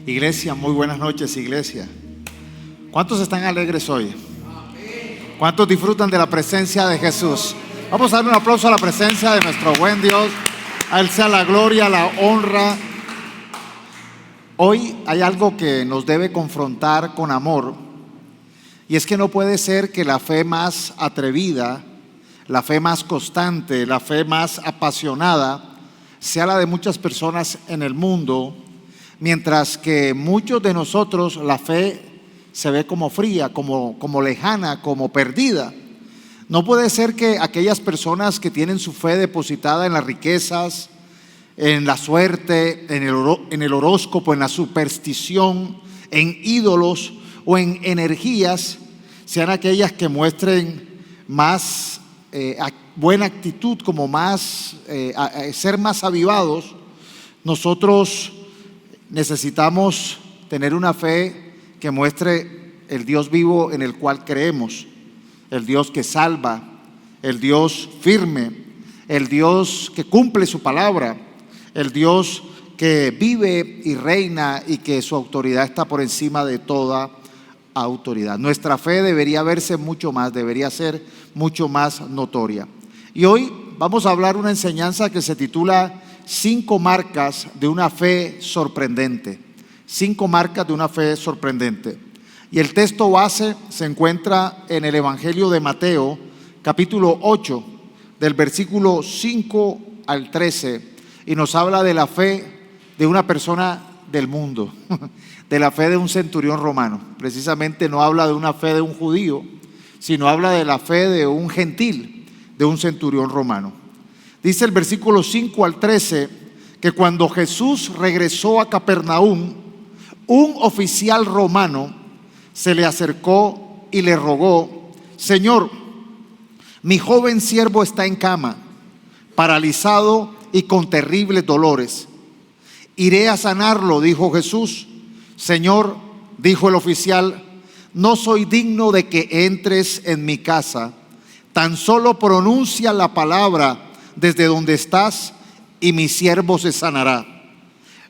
Iglesia, muy buenas noches, iglesia. ¿Cuántos están alegres hoy? ¿Cuántos disfrutan de la presencia de Jesús? Vamos a darle un aplauso a la presencia de nuestro buen Dios. A Él sea la gloria, la honra. Hoy hay algo que nos debe confrontar con amor, y es que no puede ser que la fe más atrevida, la fe más constante, la fe más apasionada sea la de muchas personas en el mundo, mientras que muchos de nosotros la fe se ve como fría, como lejana, como perdida. No puede ser que aquellas personas que tienen su fe depositada en las riquezas, en la suerte, en el horóscopo, en la superstición, en ídolos o en energías, sean aquellas que muestren más buena actitud, como más ser más avivados. Nosotros necesitamos tener una fe que muestre el Dios vivo en el cual creemos, el Dios que salva, el Dios firme, el Dios que cumple su palabra, el Dios que vive y reina y que su autoridad está por encima de toda autoridad. Nuestra fe debería verse mucho más, debería ser mucho más notoria. Y hoy vamos a hablar una enseñanza que se titula 5 marcas de una fe sorprendente. 5 marcas de una fe sorprendente. Y el texto base se encuentra en el Evangelio de Mateo, capítulo 8, del versículo 5 al 13, y nos habla de la fe de una persona del mundo, de la fe de un centurión romano. Precisamente no habla de una fe de un judío, sino habla de la fe de un gentil, de un centurión romano. Dice el versículo 5 al 13 que cuando Jesús regresó a Capernaum, un oficial romano se le acercó y le rogó: Señor, mi joven siervo está en cama, paralizado y con terribles dolores. Iré a sanarlo, dijo Jesús. Señor, dijo el oficial, no soy digno de que entres en mi casa. Tan solo pronuncia la palabra desde donde estás y mi siervo se sanará.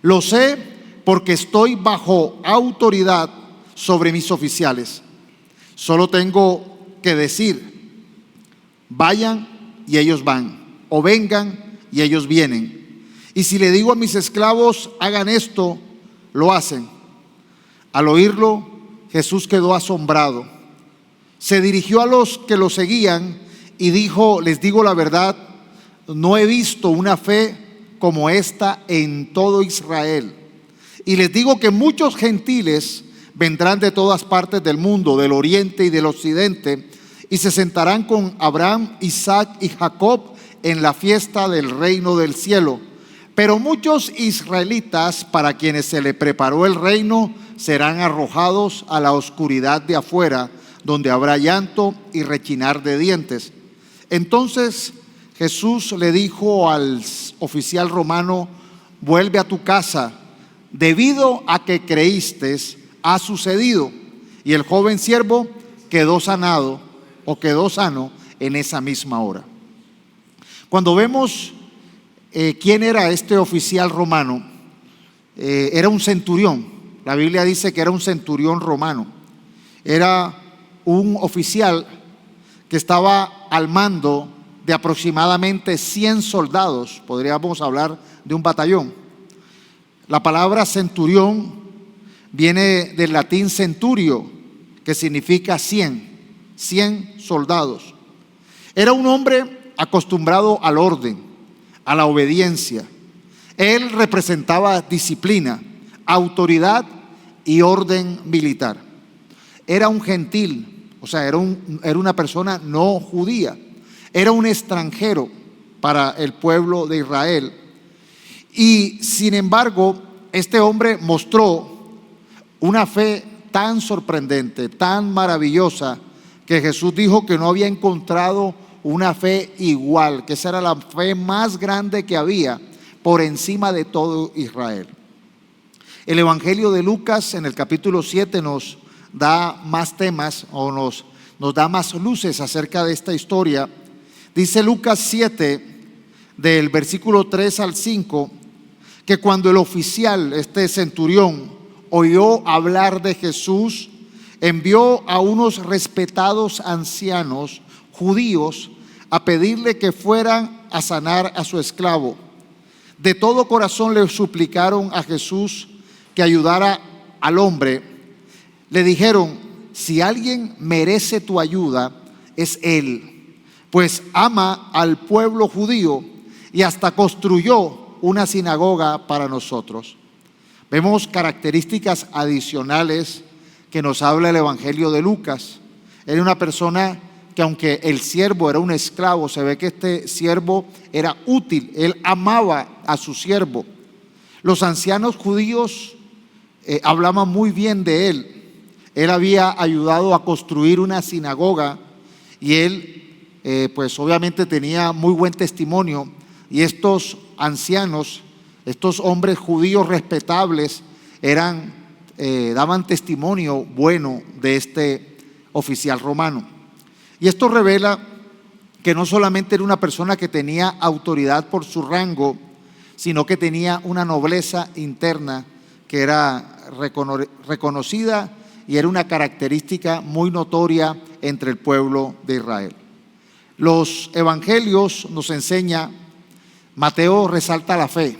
Lo sé porque estoy bajo autoridad sobre mis oficiales. Solo tengo que decir, vayan y ellos van, o vengan y ellos vienen. Y si le digo a mis esclavos, hagan esto, lo hacen. Al oírlo, Jesús quedó asombrado. Se dirigió a los que lo seguían y dijo: les digo la verdad, no he visto una fe como esta en todo Israel. Y les digo que muchos gentiles vendrán de todas partes del mundo, del oriente y del occidente, y se sentarán con Abraham, Isaac y Jacob en la fiesta del reino del cielo. Pero muchos israelitas, para quienes se le preparó el reino, serán arrojados a la oscuridad de afuera, donde habrá llanto y rechinar de dientes. Entonces Jesús le dijo al oficial romano: vuelve a tu casa, debido a que creíste, ha sucedido. Y el joven siervo quedó sanado, o quedó sano en esa misma hora. Cuando vemos quién era este oficial romano, era un centurión. La Biblia dice que era un centurión romano. Era un oficial que estaba al mando de aproximadamente 100 soldados. Podríamos hablar de un batallón. La palabra centurión viene del latín centurio, que significa 100 soldados. Era un hombre acostumbrado al orden, a la obediencia. Él representaba disciplina, autoridad y orden militar. Era un gentil, o sea, era una persona no judía. Era un extranjero para el pueblo de Israel. Y sin embargo, este hombre mostró una fe tan sorprendente, tan maravillosa, que Jesús dijo que no había encontrado una fe igual, que esa era la fe más grande que había por encima de todo Israel. El Evangelio de Lucas en el capítulo 7 nos da más temas, o nos da más luces acerca de esta historia. Dice Lucas 7, del versículo 3 al 5, que cuando el oficial, este centurión, oyó hablar de Jesús, envió a unos respetados ancianos judíos a pedirle que fueran a sanar a su esclavo. De todo corazón le suplicaron a Jesús que ayudara al hombre. Le dijeron: si alguien merece tu ayuda, es él, pues ama al pueblo judío y hasta construyó una sinagoga para nosotros. Vemos características adicionales que nos habla el Evangelio de Lucas. Era una persona que, aunque el siervo era un esclavo, se ve que este siervo era útil, él amaba a su siervo. Los ancianos judíos hablaban muy bien de él. Él había ayudado a construir una sinagoga y él pues obviamente tenía muy buen testimonio, y estos ancianos, estos hombres judíos respetables, daban testimonio bueno de este oficial romano. Y esto revela que no solamente era una persona que tenía autoridad por su rango, sino que tenía una nobleza interna que era reconocida y era una característica muy notoria entre el pueblo de Israel. Los evangelios nos enseñan, Mateo resalta la fe.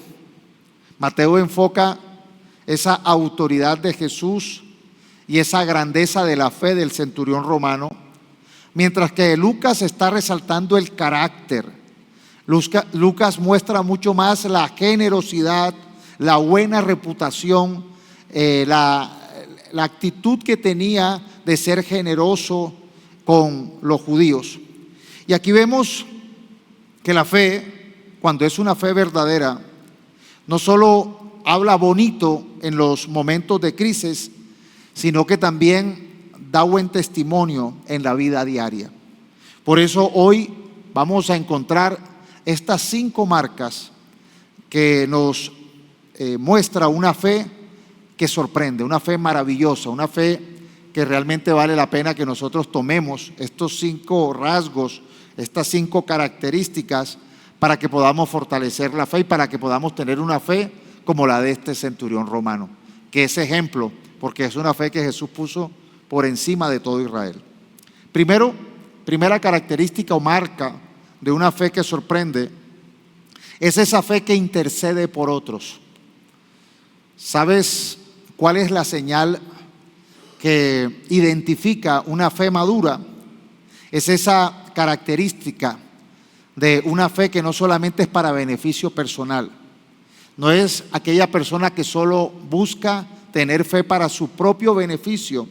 Mateo enfoca esa autoridad de Jesús y esa grandeza de la fe del centurión romano, mientras que Lucas está resaltando el carácter. Lucas muestra mucho más la generosidad, la buena reputación, la actitud que tenía de ser generoso con los judíos. Y aquí vemos que la fe, cuando es una fe verdadera, no solo habla bonito en los momentos de crisis, sino que también da buen testimonio en la vida diaria. Por eso hoy vamos a encontrar estas 5 marcas que nos muestra una fe que sorprende, una fe maravillosa, una fe que realmente vale la pena que nosotros tomemos estos 5 rasgos, estas 5 características, para que podamos fortalecer la fe y para que podamos tener una fe como la de este centurión romano, que es ejemplo, porque es una fe que Jesús puso por encima de todo Israel. Primera característica o marca de una fe que sorprende es esa fe que intercede por otros. ¿Sabes cuál es la señal que identifica una fe madura? Es esa característica de una fe que no solamente es para beneficio personal. No es aquella persona que solo busca tener fe para su propio beneficio,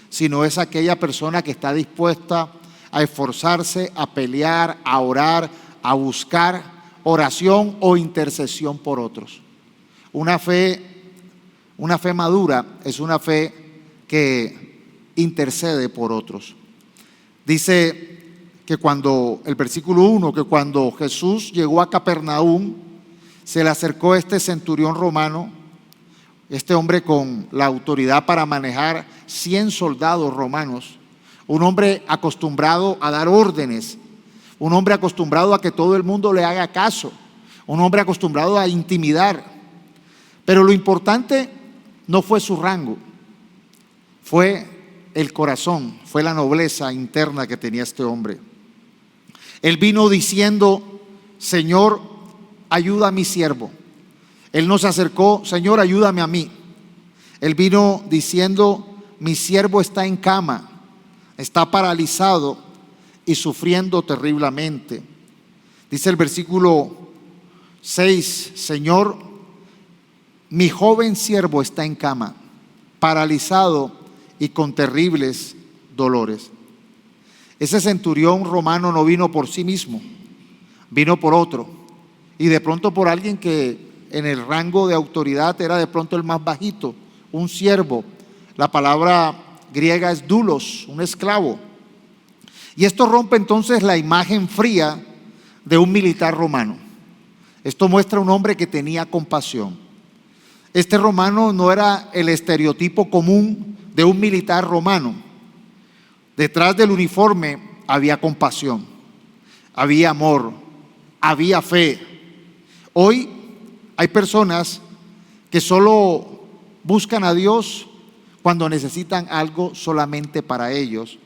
sino es aquella persona que está dispuesta a esforzarse, a pelear, a orar, a buscar oración o intercesión por otros. Una fe madura es una fe que intercede por otros. Dice que el versículo 1, que cuando Jesús llegó a Capernaum, se le acercó este centurión romano, este hombre con la autoridad para manejar 100 soldados romanos, un hombre acostumbrado a dar órdenes, un hombre acostumbrado a que todo el mundo le haga caso, un hombre acostumbrado a intimidar. Pero lo importante no fue su rango, fue el corazón, fue la nobleza interna que tenía este hombre. Él vino diciendo: Señor, ayuda a mi siervo. Él no se acercó: Señor, ayúdame a mí. Él vino diciendo: mi siervo está en cama, está paralizado y sufriendo terriblemente. Dice el versículo 6: Señor, mi joven siervo está en cama, paralizado y con terribles dolores. Ese centurión romano no vino por sí mismo, vino por otro, y de pronto por alguien que en el rango de autoridad era de pronto el más bajito, un siervo. La palabra griega es doulos, un esclavo. Y esto rompe entonces la imagen fría de un militar romano. Esto muestra un hombre que tenía compasión. Este romano no era el estereotipo común de un militar romano. Detrás del uniforme había compasión, había amor, había fe. Hoy hay personas que solo buscan a Dios cuando necesitan algo solamente para ellos,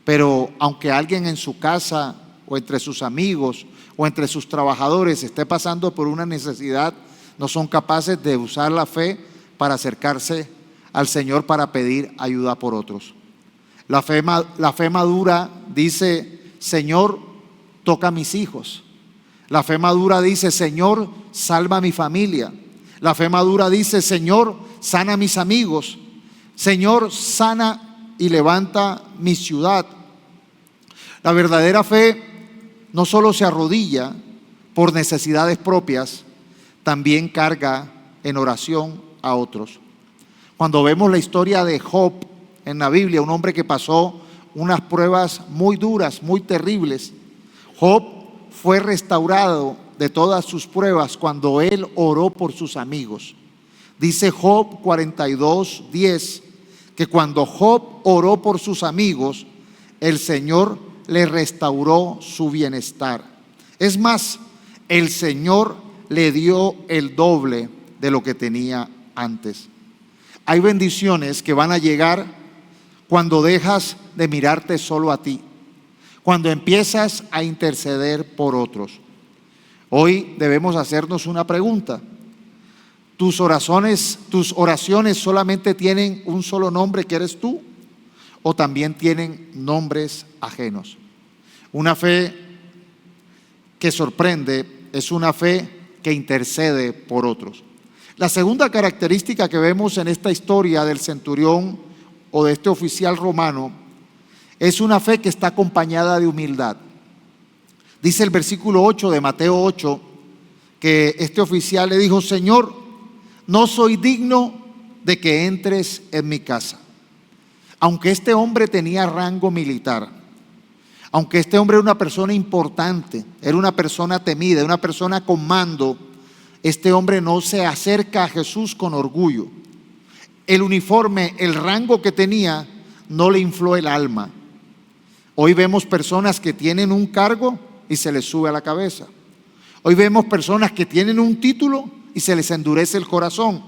pero aunque alguien en su casa o entre sus amigos o entre sus trabajadores esté pasando por una necesidad, no son capaces de usar la fe para acercarse al Señor para pedir ayuda por otros. La fe madura dice: Señor, toca a mis hijos. La fe madura dice: Señor, salva a mi familia. La fe madura dice: Señor, sana a mis amigos. Señor, sana y levanta mi ciudad. La verdadera fe no solo se arrodilla por necesidades propias, también carga en oración a otros. Cuando vemos la historia de Job en la Biblia, un hombre que pasó unas pruebas muy duras, muy terribles, Job fue restaurado de todas sus pruebas cuando él oró por sus amigos. Dice Job 42:10 que cuando Job oró por sus amigos, el Señor le restauró su bienestar. Es más, el Señor le dio el doble de lo que tenía antes. Hay bendiciones que van a llegar cuando dejas de mirarte solo a ti, cuando empiezas a interceder por otros. Hoy debemos hacernos una pregunta: ¿tus oraciones solamente tienen un solo nombre, que eres tú, o también tienen nombres ajenos? Una fe que sorprende es una fe que intercede por otros. La segunda característica que vemos en esta historia del centurión o de este oficial romano es una fe que está acompañada de humildad. Dice el versículo 8 de Mateo 8 que este oficial le dijo: Señor, no soy digno de que entres en mi casa. Aunque este hombre tenía rango militar, aunque este hombre era una persona importante, era una persona temida, una persona con mando, este hombre no se acerca a Jesús con orgullo. El uniforme, el rango que tenía, no le infló el alma. Hoy vemos personas que tienen un cargo y se les sube a la cabeza. Hoy vemos personas que tienen un título y se les endurece el corazón.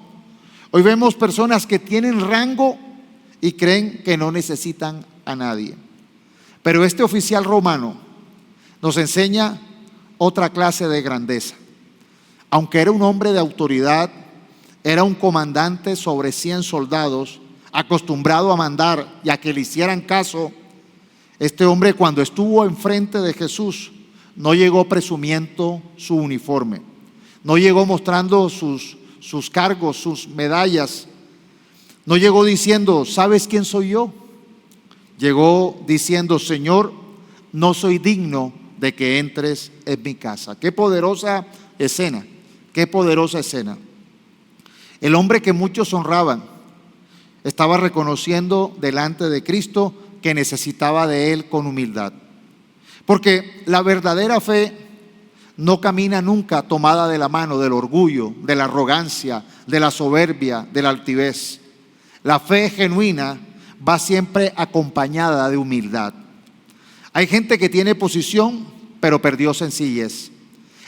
Hoy vemos personas que tienen rango y creen que no necesitan a nadie. Pero este oficial romano nos enseña otra clase de grandeza. Aunque era un hombre de autoridad, era un comandante sobre 100 soldados, acostumbrado a mandar y a que le hicieran caso. Este hombre, cuando estuvo enfrente de Jesús, no llegó presumiendo su uniforme, no llegó mostrando sus cargos, sus medallas, no llegó diciendo: ¿sabes quién soy yo? Llegó diciendo: Señor, no soy digno de que entres en mi casa. Qué poderosa escena, qué poderosa escena. El hombre que muchos honraban estaba reconociendo delante de Cristo que necesitaba de él con humildad. Porque la verdadera fe no camina nunca tomada de la mano del orgullo, de la arrogancia, de la soberbia, de la altivez. La fe genuina va siempre acompañada de humildad. Hay gente que tiene posición, pero perdió sencillez.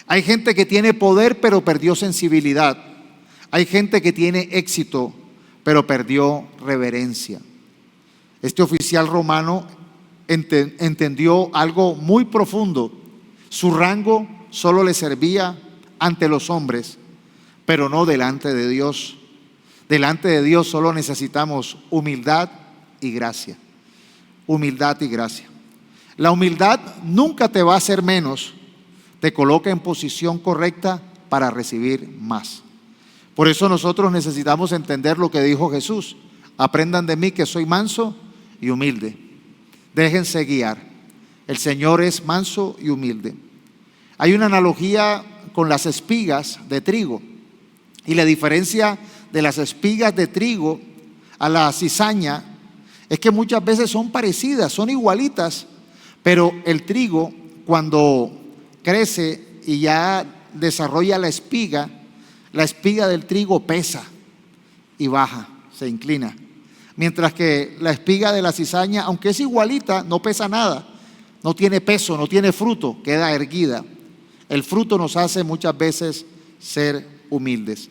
Hay gente que tiene poder, pero perdió sensibilidad. Hay gente que tiene éxito, pero perdió reverencia. Este oficial romano entendió algo muy profundo. Su rango solo le servía ante los hombres, pero no delante de Dios. Delante de Dios solo necesitamos humildad y gracia. Humildad y gracia. La humildad nunca te va a hacer menos, te coloca en posición correcta para recibir más. Por eso nosotros necesitamos entender lo que dijo Jesús: aprendan de mí que soy manso y humilde. Déjense guiar. El Señor es manso y humilde. Hay una analogía con las espigas de trigo, y la diferencia de las espigas de trigo a la cizaña es que muchas veces son parecidas, son igualitas, pero el trigo, cuando crece y ya desarrolla la espiga del trigo pesa y baja, se inclina. Mientras que la espiga de la cizaña, aunque es igualita, no pesa nada, no tiene peso, no tiene fruto, queda erguida. El fruto nos hace muchas veces ser humildes.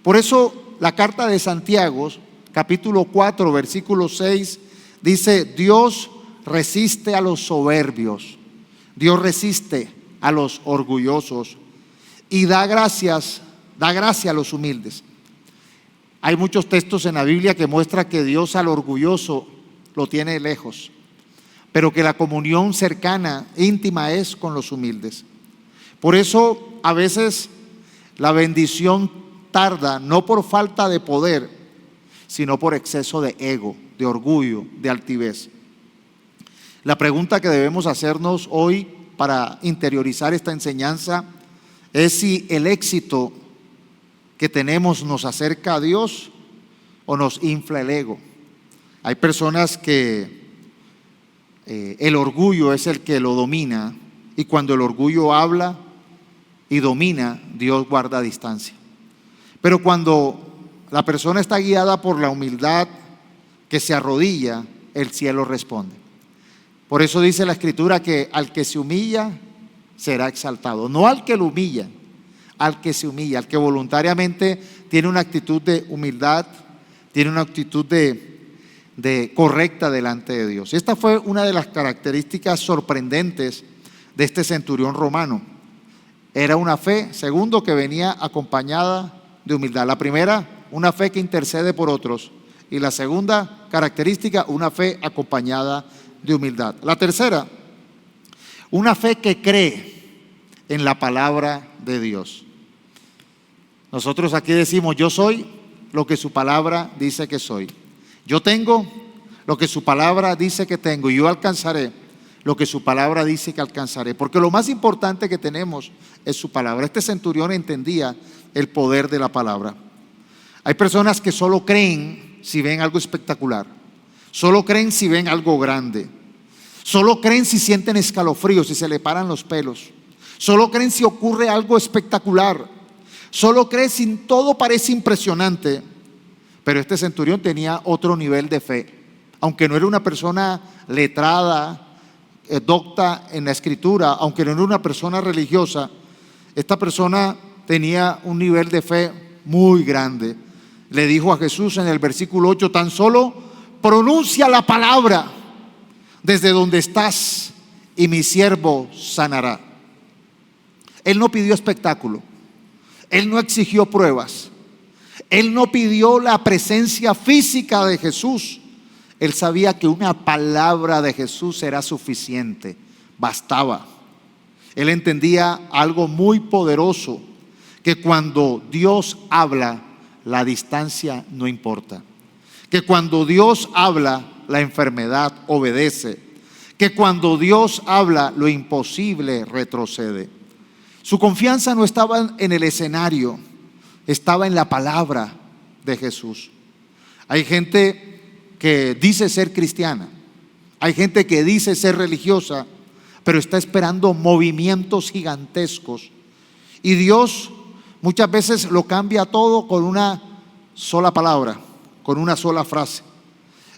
Por eso la carta de Santiago, capítulo 4, versículo 6, dice: Dios resiste a los soberbios, Dios resiste a los orgullosos y da gracia a los humildes. Hay muchos textos en la Biblia que muestran que Dios al orgulloso lo tiene lejos, pero que la comunión cercana, íntima, es con los humildes. Por eso a veces la bendición tarda, no por falta de poder, sino por exceso de ego, de orgullo, de altivez. La pregunta que debemos hacernos hoy para interiorizar esta enseñanza es si el éxito que tenemos nos acerca a Dios o nos infla el ego. Hay personas que el orgullo es el que lo domina, y cuando el orgullo habla y domina, Dios guarda distancia. Pero cuando la persona está guiada por la humildad, que se arrodilla, el cielo responde. Por eso dice la Escritura que al que se humilla será exaltado. No al que lo humilla, al que se humilla, al que voluntariamente tiene una actitud de humildad, tiene una actitud de correcta delante de Dios. Esta fue una de las características sorprendentes de este centurión romano. Era una fe, segundo, que venía acompañada de humildad. La primera, una fe que intercede por otros, y la segunda característica, una fe acompañada de humildad. La tercera, una fe que cree en la palabra de Dios. Nosotros aquí decimos: yo soy lo que su palabra dice que soy. Yo tengo lo que su palabra dice que tengo, y yo alcanzaré lo que su palabra dice que alcanzaré, porque lo más importante que tenemos es su palabra. Este centurión entendía el poder de la palabra. Hay personas que solo creen si ven algo espectacular, solo creen si ven algo grande, solo creen si sienten escalofríos, si se le paran los pelos, solo creen si ocurre algo espectacular, solo creen si todo parece impresionante. Pero este centurión tenía otro nivel de fe. Aunque no era una persona letrada, docta en la Escritura, aunque no era una persona religiosa, esta persona tenía un nivel de fe muy grande. Le dijo a Jesús en el versículo 8: tan solo pronuncia la palabra desde donde estás y mi siervo sanará. Él no pidió espectáculo, él no exigió pruebas, él no pidió la presencia física de Jesús. Él sabía que una palabra de Jesús era suficiente, bastaba. Él entendía algo muy poderoso, que cuando Dios habla, la distancia no importa, que cuando Dios habla, la enfermedad obedece, que cuando Dios habla, lo imposible retrocede. Su confianza no estaba en el escenario, estaba en la palabra de Jesús. Hay gente que dice ser cristiana, hay gente que dice ser religiosa, pero está esperando movimientos gigantescos, y Dios muchas veces lo cambia todo con una sola palabra, con una sola frase.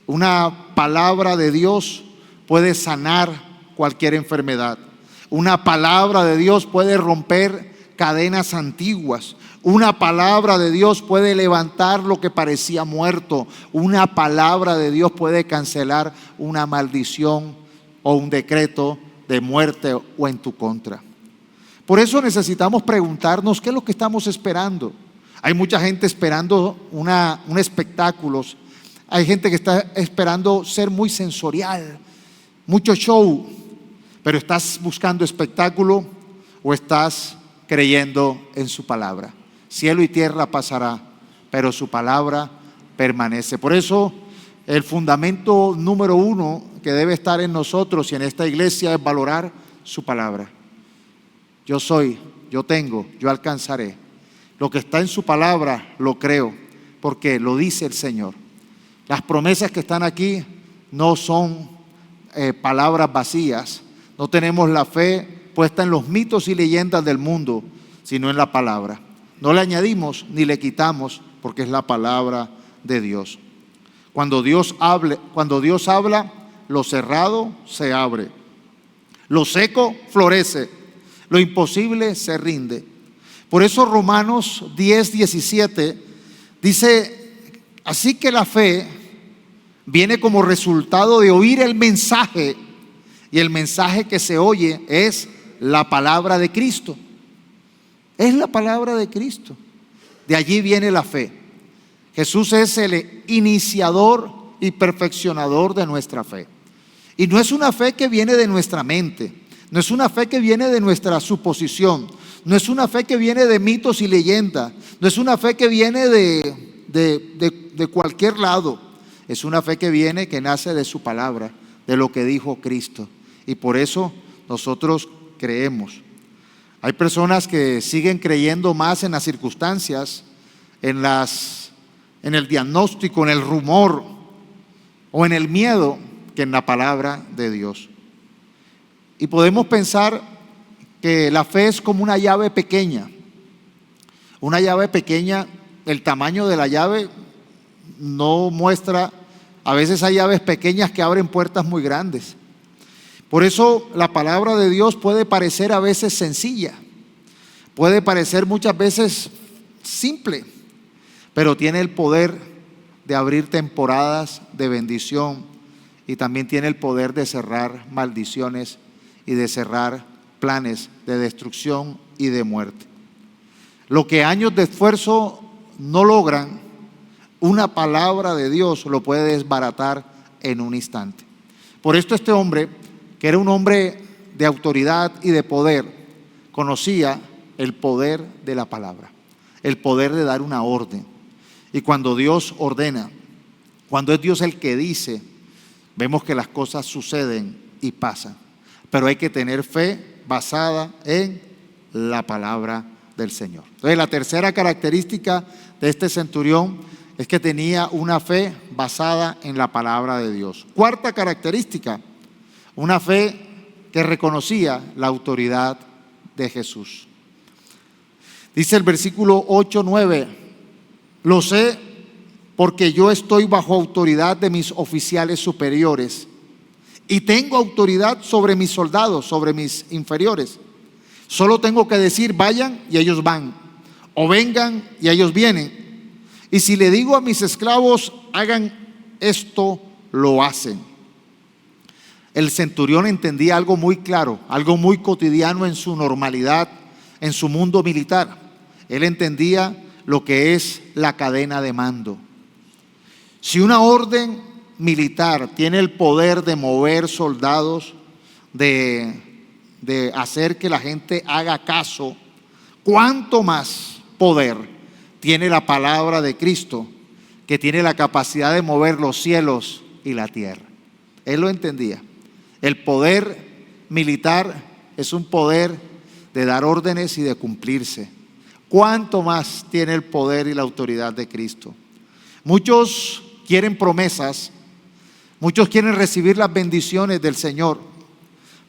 Una palabra de Dios puede sanar cualquier enfermedad. Una palabra de Dios puede romper cadenas antiguas. Una palabra de Dios puede levantar lo que parecía muerto. Una palabra de Dios puede cancelar una maldición o un decreto de muerte o en tu contra. Por eso necesitamos preguntarnos qué es lo que estamos esperando. Hay mucha gente esperando un espectáculo. Hay gente que está esperando ser muy sensorial, mucho show. Pero ¿estás buscando espectáculo o estás creyendo en su palabra? Cielo y tierra pasará, pero su palabra permanece. Por eso el fundamento número uno que debe estar en nosotros y en esta iglesia es valorar su palabra. Yo soy, yo tengo, yo alcanzaré. Lo que está en su palabra lo creo, porque lo dice el Señor. Las promesas que están aquí no son palabras vacías. No tenemos la fe puesta en los mitos y leyendas del mundo, sino en la palabra. No le añadimos ni le quitamos, porque es la palabra de Dios. Cuando Dios habla, lo cerrado se abre, lo seco florece, lo imposible se rinde. Por eso Romanos 10:17 Dice, así que la fe viene como resultado de oír el mensaje, y el mensaje que se oye es la palabra de Cristo. Es la palabra de Cristo. De allí viene la fe. Jesús es el iniciador y perfeccionador de nuestra fe. Y no es una fe que viene de nuestra mente, no es una fe que viene de nuestra suposición, no es una fe que viene de mitos y leyendas, no es una fe que viene de cualquier lado. Es una fe que viene, que nace de su palabra, de lo que dijo Cristo. Y por eso nosotros creemos. Hay personas que siguen creyendo más en las circunstancias, en el diagnóstico, en el rumor o en el miedo, que en la palabra de Dios. Y podemos pensar que la fe es como una llave pequeña. Una llave pequeña, el tamaño de la llave no muestra. A veces hay llaves pequeñas que abren puertas muy grandes. Por eso la palabra de Dios puede parecer a veces sencilla, puede parecer muchas veces simple, pero tiene el poder de abrir temporadas de bendición, y también tiene el poder de cerrar maldiciones y de cerrar planes de destrucción y de muerte. Lo que años de esfuerzo no logran, una palabra de Dios lo puede desbaratar en un instante. Por esto este hombre, que era un hombre de autoridad y de poder, conocía el poder de la palabra, el poder de dar una orden. Y cuando Dios ordena, cuando es Dios el que dice, vemos que las cosas suceden y pasan. Pero hay que tener fe basada en la palabra del Señor. Entonces, la tercera característica de este centurión es que tenía una fe basada en la palabra de Dios. Cuarta característica, una fe que reconocía la autoridad de Jesús. Dice el versículo 8-9, lo sé porque yo estoy bajo autoridad de mis oficiales superiores y tengo autoridad sobre mis soldados, sobre mis inferiores. Solo tengo que decir vayan y ellos van, o vengan y ellos vienen. Y si le digo a mis esclavos hagan esto, lo hacen. El centurión entendía algo muy claro, algo muy cotidiano en su normalidad, en su mundo militar. Él entendía lo que es la cadena de mando. Si una orden militar tiene el poder de mover soldados, de hacer que la gente haga caso, ¿cuánto más poder tiene la palabra de Cristo, que tiene la capacidad de mover los cielos y la tierra? Él lo entendía. El poder militar es un poder de dar órdenes y de cumplirse. ¿Cuánto más tiene el poder y la autoridad de Cristo? Muchos quieren promesas, muchos quieren recibir las bendiciones del Señor,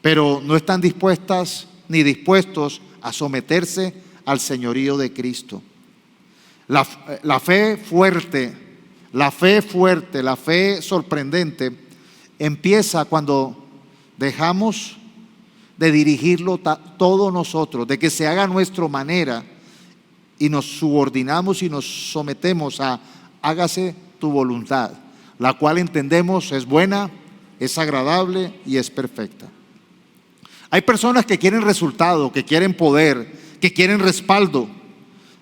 pero no están dispuestas ni dispuestos a someterse al señorío de Cristo. La fe fuerte, la fe sorprendente empieza cuando dejamos de dirigirlo todo nosotros, de que se haga a nuestra manera, y nos subordinamos y nos sometemos a hágase tu voluntad, la cual entendemos es buena, es agradable y es perfecta. Hay personas que quieren resultado, que quieren poder, que quieren respaldo,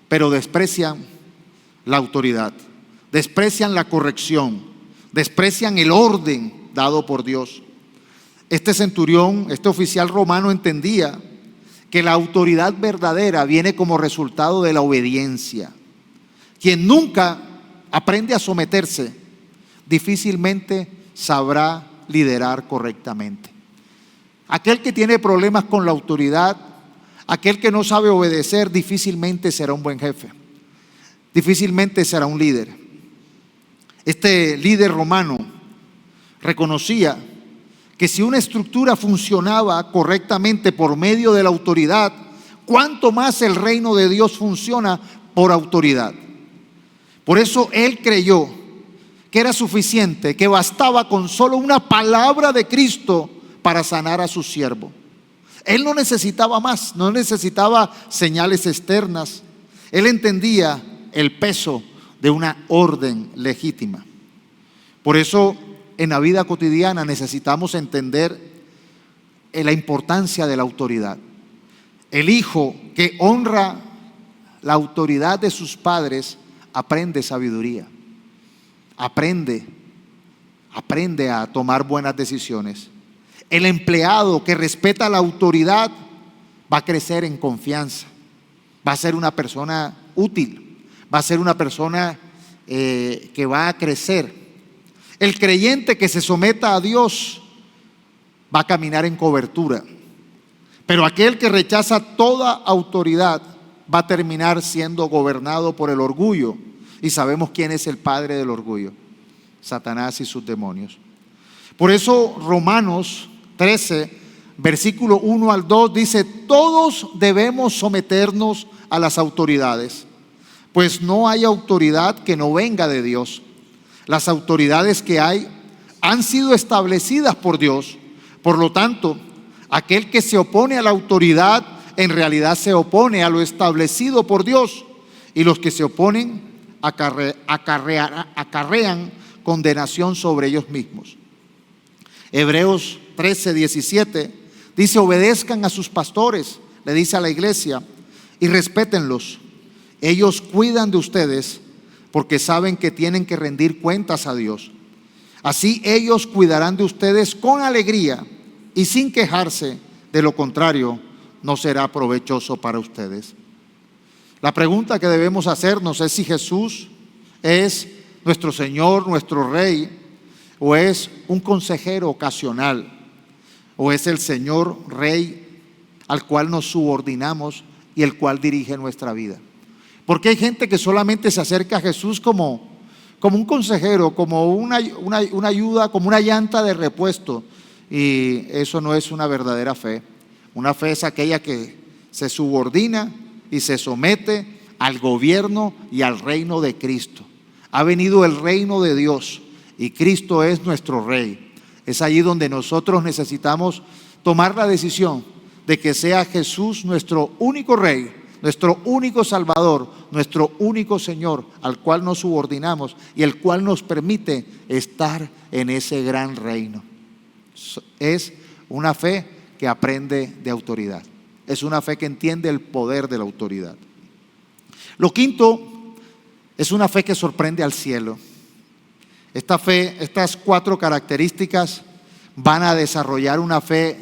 pero desprecian la autoridad, desprecian la corrección, desprecian el orden dado por Dios. Este centurión, este oficial romano entendía que la autoridad verdadera viene como resultado de la obediencia. Quien nunca aprende a someterse, difícilmente sabrá liderar correctamente. Aquel que tiene problemas con la autoridad, aquel que no sabe obedecer, difícilmente será un buen jefe, difícilmente será un líder. Este líder romano reconocía que si una estructura funcionaba correctamente por medio de la autoridad, cuánto más el reino de Dios funciona por autoridad. Por eso él creyó que era suficiente, que bastaba con solo una palabra de Cristo para sanar a su siervo. Él no necesitaba más, no necesitaba señales externas. Él entendía el peso de una orden legítima. Por eso en la vida cotidiana necesitamos entender la importancia de la autoridad. El hijo que honra la autoridad de sus padres aprende sabiduría, aprende a tomar buenas decisiones. El empleado que respeta la autoridad va a crecer en confianza, va a ser una persona útil, va a ser una persona que va a crecer. El creyente que se someta a Dios va a caminar en cobertura, pero aquel que rechaza toda autoridad va a terminar siendo gobernado por el orgullo, y sabemos quién es el padre del orgullo: Satanás y sus demonios. Por eso Romanos 13, versículo 1 al 2 dice: todos debemos someternos a las autoridades, pues no hay autoridad que no venga de Dios. Las autoridades que hay han sido establecidas por Dios. Por lo tanto, aquel que se opone a la autoridad en realidad se opone a lo establecido por Dios, y los que se oponen acarrean condenación sobre ellos mismos. Hebreos 13, 17 dice: obedezcan a sus pastores, le dice a la iglesia, y respétenlos. Ellos cuidan de ustedes porque saben que tienen que rendir cuentas a Dios. Así ellos cuidarán de ustedes con alegría y sin quejarse. De lo contrario, no será provechoso para ustedes. La pregunta que debemos hacernos es si Jesús es nuestro Señor, nuestro Rey, o es un consejero ocasional, o es el Señor Rey al cual nos subordinamos y el cual dirige nuestra vida. Porque hay gente que solamente se acerca a Jesús como un consejero, como una ayuda, como una llanta de repuesto, y eso no es una verdadera fe. Una fe es aquella que se subordina y se somete al gobierno y al reino de Cristo. Ha venido el reino de Dios y Cristo es nuestro Rey. Es allí donde nosotros necesitamos tomar la decisión de que sea Jesús nuestro único Rey, nuestro único Salvador, nuestro único Señor, al cual nos subordinamos y el cual nos permite estar en ese gran reino. Es una fe que aprende de autoridad. Es una fe que entiende el poder de la autoridad. Lo quinto es una fe que sorprende al cielo. Esta fe, estas 4 características van a desarrollar una fe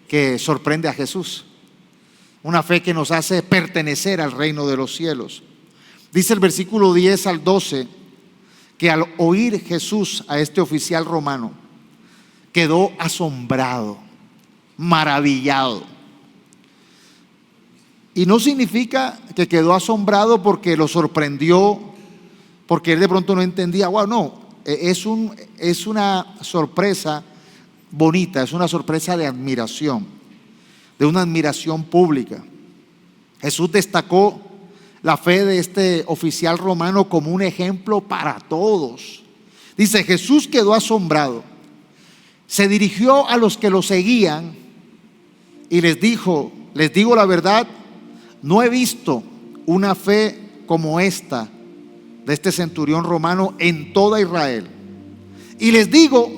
que sorprende a Jesús. Una fe que nos hace pertenecer al reino de los cielos. Dice el versículo 10 al 12 que al oír Jesús a este oficial romano, quedó asombrado, maravillado. Y no significa que quedó asombrado porque lo sorprendió, porque él de pronto no entendía. Wow, no, es una sorpresa bonita, es una sorpresa de admiración, de una admiración pública. Jesús destacó la fe de este oficial romano como un ejemplo para todos. Dice: Jesús quedó asombrado, se dirigió a los que lo seguían y les dijo: les digo la verdad, no he visto una fe como esta de este centurión romano en toda Israel. Y les digo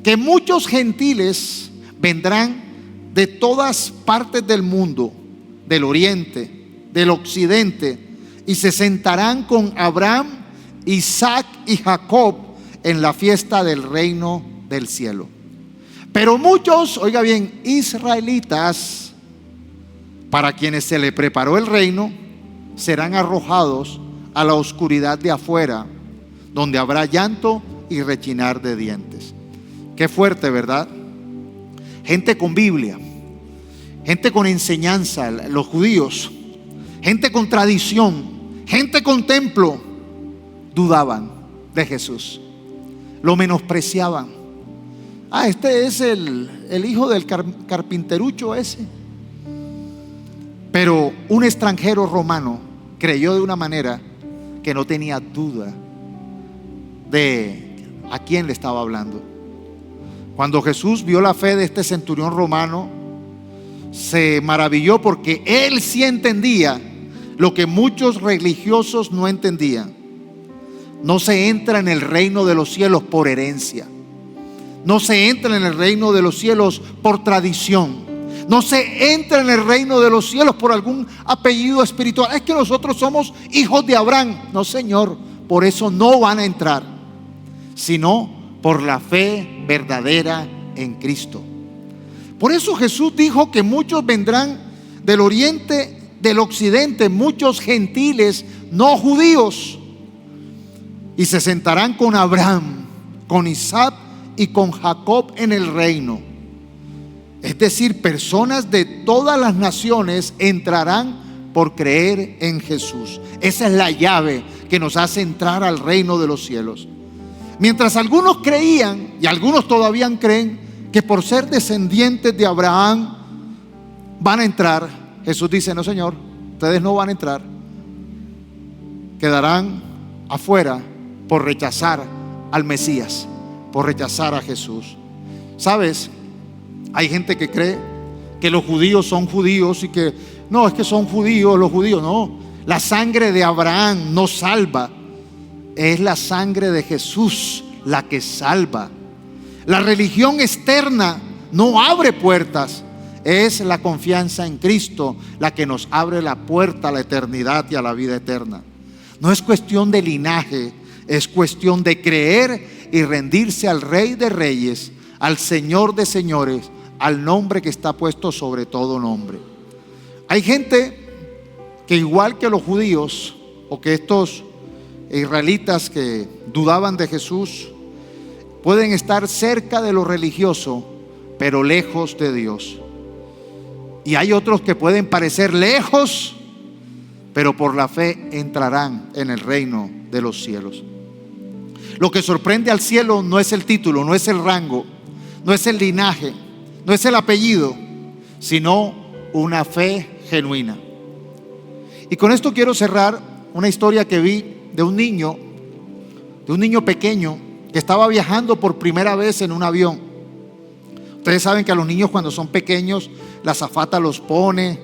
que muchos gentiles vendrán de todas partes del mundo, del oriente, del occidente, y se sentarán con Abraham, Isaac y Jacob en la fiesta del reino del cielo. Pero muchos, oiga bien, israelitas, para quienes se le preparó el reino, serán arrojados a la oscuridad de afuera, donde habrá llanto y rechinar de dientes. Qué fuerte, ¿verdad? Gente con Biblia, gente con enseñanza, los judíos, gente con tradición, gente con templo, dudaban de Jesús, lo menospreciaban. Este es el hijo del carpinterucho ese. Pero un extranjero romano creyó de una manera que no tenía duda de a quién le estaba hablando. Cuando Jesús vio la fe de este centurión romano, se maravilló porque él sí entendía lo que muchos religiosos no entendían. No se entra en el reino de los cielos por herencia. No se entra en el reino de los cielos por tradición. No se entra en el reino de los cielos por algún apellido espiritual. Es que nosotros somos hijos de Abraham. No, Señor, por eso no van a entrar, sino por la fe verdadera en Cristo. Por eso Jesús dijo que muchos vendrán del oriente, del occidente, muchos gentiles no judíos, y se sentarán con Abraham, con Isaac y con Jacob en el reino. Es decir, personas de todas las naciones entrarán por creer en Jesús. Esa es la llave que nos hace entrar al reino de los cielos. Mientras algunos creían, y algunos todavía creen, que por ser descendientes de Abraham van a entrar, Jesús dice: no, Señor, ustedes no van a entrar. Quedarán afuera por rechazar al Mesías, por rechazar a Jesús. ¿Sabes? Hay gente que cree que los judíos son judíos y que no, es que son judíos los judíos. No, la sangre de Abraham no salva. Es la sangre de Jesús la que salva. La religión externa no abre puertas. Es la confianza en Cristo la que nos abre la puerta a la eternidad y a la vida eterna. No es cuestión de linaje, es cuestión de creer y rendirse al Rey de Reyes, al Señor de Señores, al nombre que está puesto sobre todo nombre. Hay gente que, igual que los judíos o que estos israelitas que dudaban de Jesús, pueden estar cerca de lo religioso, pero lejos de Dios. Y hay otros que pueden parecer lejos, pero por la fe entrarán en el reino de los cielos. Lo que sorprende al cielo no es el título, no es el rango, no es el linaje, no es el apellido, sino una fe genuina. Y con esto quiero cerrar una historia que vi de un niño pequeño que estaba viajando por primera vez en un avión. Ustedes saben que a los niños, cuando son pequeños, la azafata los ponen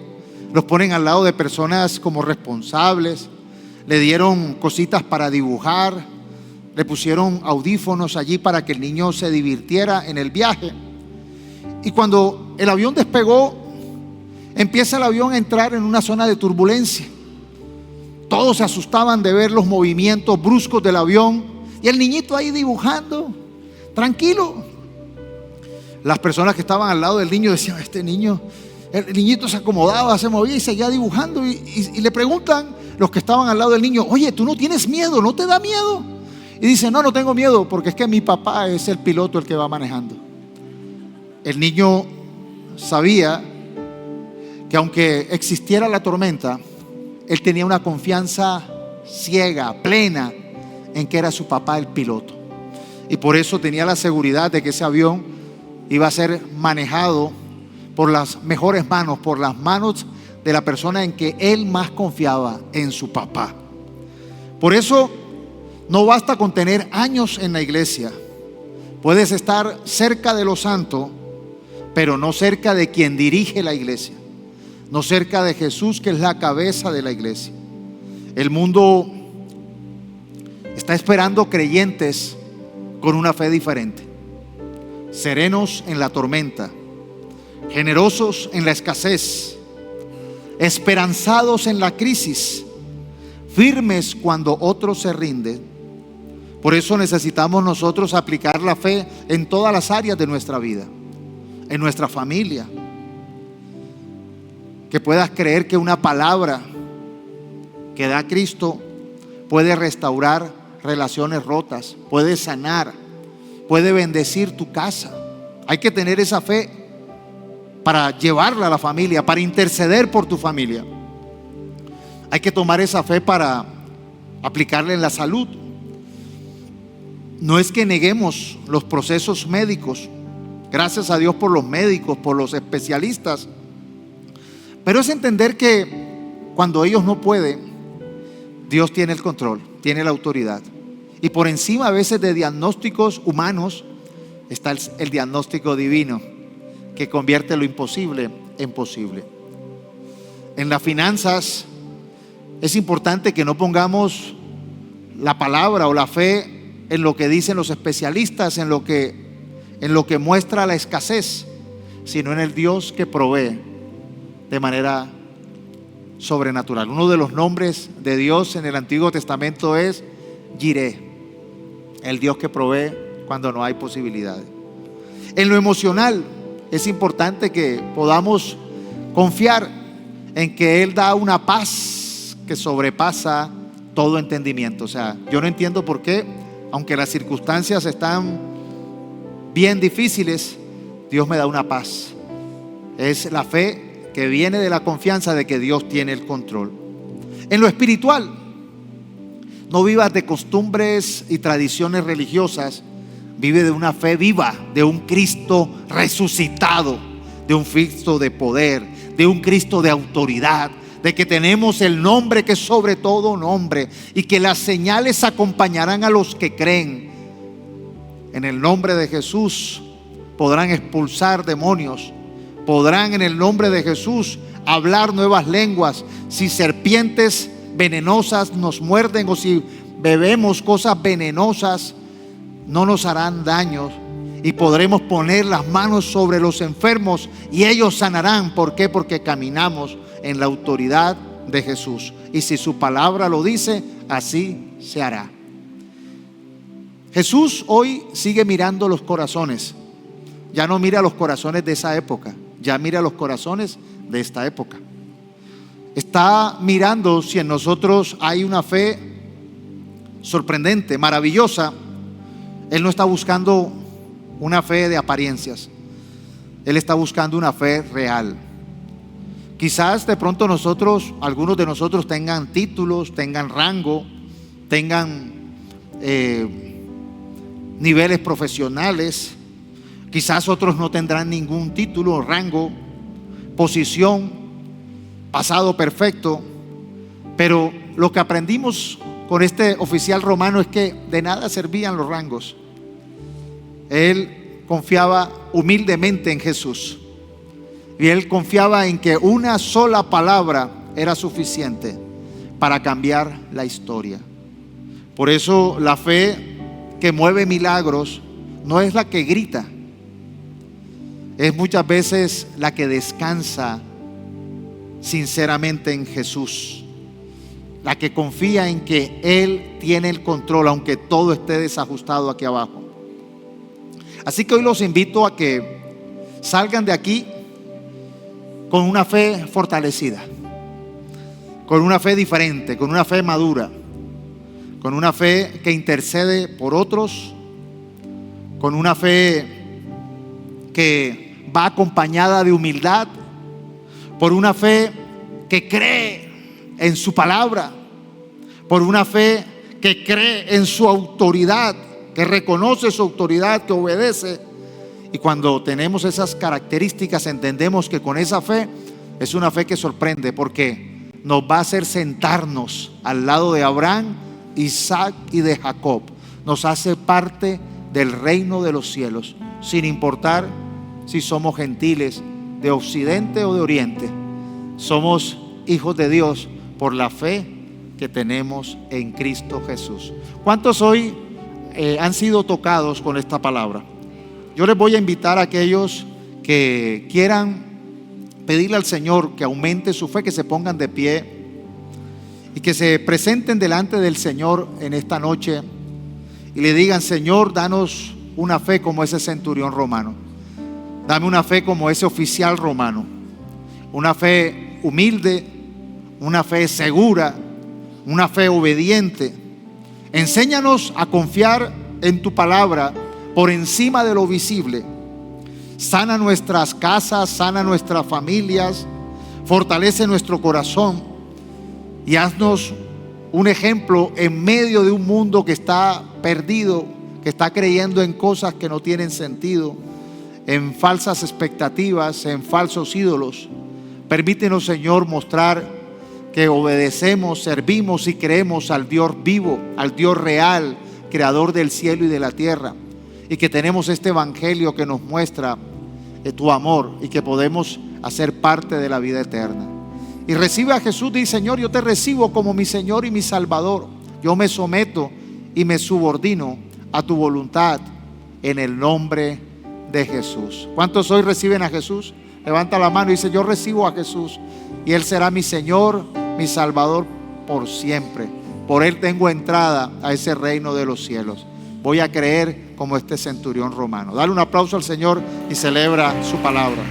al lado de personas como responsables. Le dieron cositas para dibujar, le pusieron audífonos allí para que el niño se divirtiera en el viaje. Y cuando el avión despegó, empieza el avión a entrar en una zona de turbulencia. Todos se asustaban de ver los movimientos bruscos del avión y el niñito ahí dibujando, tranquilo. Las personas que estaban al lado del niño decían: este niño, el niñito se acomodaba, se movía y seguía dibujando. Y le preguntan los que estaban al lado del niño: oye, ¿tú no tienes miedo? ¿No te da miedo? Y dice: no tengo miedo, porque es que mi papá es el piloto, el que va manejando. El niño sabía que aunque existiera la tormenta, él tenía una confianza ciega, plena, en que era su papá el piloto. Y por eso tenía la seguridad de que ese avión iba a ser manejado por las mejores manos, por las manos de la persona en que él más confiaba, en su papá. Por eso no basta con tener años en la iglesia. Puedes estar cerca de lo santo, pero no cerca de quien dirige la iglesia, no cerca de Jesús, que es la cabeza de la iglesia. El mundo está esperando creyentes con una fe diferente, serenos en la tormenta, generosos en la escasez, esperanzados en la crisis, firmes cuando otros se rinden. Por eso necesitamos nosotros aplicar la fe en todas las áreas de nuestra vida, en nuestra familia. Que puedas creer que una palabra que da Cristo puede restaurar relaciones rotas, puede sanar, puede bendecir tu casa. Hay que tener esa fe para llevarla a la familia, para interceder por tu familia. Hay que tomar esa fe para aplicarla en la salud. No es que neguemos los procesos médicos, gracias a Dios por los médicos, por los especialistas, pero es entender que cuando ellos no pueden, Dios tiene el control, tiene la autoridad. Y por encima a veces de diagnósticos humanos está el diagnóstico divino, que convierte lo imposible en posible. En las finanzas es importante que no pongamos la palabra o la fe en lo que dicen los especialistas, en lo que muestra la escasez, sino en el Dios que provee de manera sobrenatural. Uno de los nombres de Dios en el Antiguo Testamento es Jireh, el Dios que provee cuando no hay posibilidades. En lo emocional es importante que podamos confiar en que Él da una paz que sobrepasa todo entendimiento. O sea, yo no entiendo por qué, aunque las circunstancias están bien difíciles, Dios me da una paz. Es la fe que viene de la confianza de que Dios tiene el control. En lo espiritual, no vivas de costumbres y tradiciones religiosas, vive de una fe viva, de un Cristo resucitado, de un Cristo de poder, de un Cristo de autoridad, de que tenemos el nombre que es sobre todo nombre, y que las señales acompañarán a los que creen. En el nombre de Jesús podrán expulsar demonios, podrán en el nombre de Jesús hablar nuevas lenguas. Si serpientes venenosas nos muerden o si bebemos cosas venenosas, no nos harán daño, y podremos poner las manos sobre los enfermos y ellos sanarán. ¿Por qué? Porque caminamos en la autoridad de Jesús, y si su palabra lo dice, así se hará. Jesús hoy sigue mirando los corazones. Ya no mira los corazones de esa época, ya mira los corazones de esta época. Está mirando si en nosotros hay una fe sorprendente, maravillosa. Él no está buscando una fe de apariencias, Él está buscando una fe real. Quizás de pronto algunos de nosotros tengan títulos, tengan rango, tengan niveles profesionales. Quizás otros no tendrán ningún título, rango, posición, pasado perfecto. Pero lo que aprendimos con este oficial romano es que de nada servían los rangos. Él confiaba humildemente en Jesús, y él confiaba en que una sola palabra era suficiente para cambiar la historia. Por eso la fe que mueve milagros no es la que grita, es muchas veces la que descansa sinceramente en Jesús, la que confía en que Él tiene el control, aunque todo esté desajustado aquí abajo. Así que hoy los invito a que salgan de aquí con una fe fortalecida, con una fe diferente, con una fe madura, con una fe que intercede por otros, con una fe que va acompañada de humildad, por una fe que cree en su palabra, por una fe que cree en su autoridad, que reconoce su autoridad, que obedece. Y cuando tenemos esas características, entendemos que con esa fe es una fe que sorprende, porque nos va a hacer sentarnos al lado de Abraham, Isaac y de Jacob. Nos hace parte del reino de los cielos, sin importar si somos gentiles de occidente o de oriente. Somos hijos de Dios por la fe que tenemos en Cristo Jesús. ¿Cuántos hoy han sido tocados con esta palabra? Yo les voy a invitar a aquellos que quieran pedirle al Señor que aumente su fe, que se pongan de pie y que se presenten delante del Señor en esta noche y le digan: Señor, danos una fe como ese centurión romano, dame una fe como ese oficial romano, una fe humilde, una fe segura, una fe obediente. Enséñanos a confiar en tu palabra por encima de lo visible. Sana nuestras casas, sana nuestras familias, fortalece nuestro corazón y haznos un ejemplo en medio de un mundo que está perdido, que está creyendo en cosas que no tienen sentido, en falsas expectativas, en falsos ídolos. Permítenos, Señor, mostrar que obedecemos, servimos y creemos al Dios vivo, al Dios real, creador del cielo y de la tierra, y que tenemos este evangelio que nos muestra tu amor y que podemos hacer parte de la vida eterna. Y recibe a Jesús, dice: Señor, yo te recibo como mi Señor y mi Salvador. Yo me someto y me subordino a tu voluntad en el nombre de Jesús. ¿Cuántos hoy reciben a Jesús? Levanta la mano y dice: yo recibo a Jesús y Él será mi Señor, mi Salvador por siempre. Por Él tengo entrada a ese reino de los cielos. Voy a creer como este centurión romano. Dale un aplauso al Señor y celebra su palabra.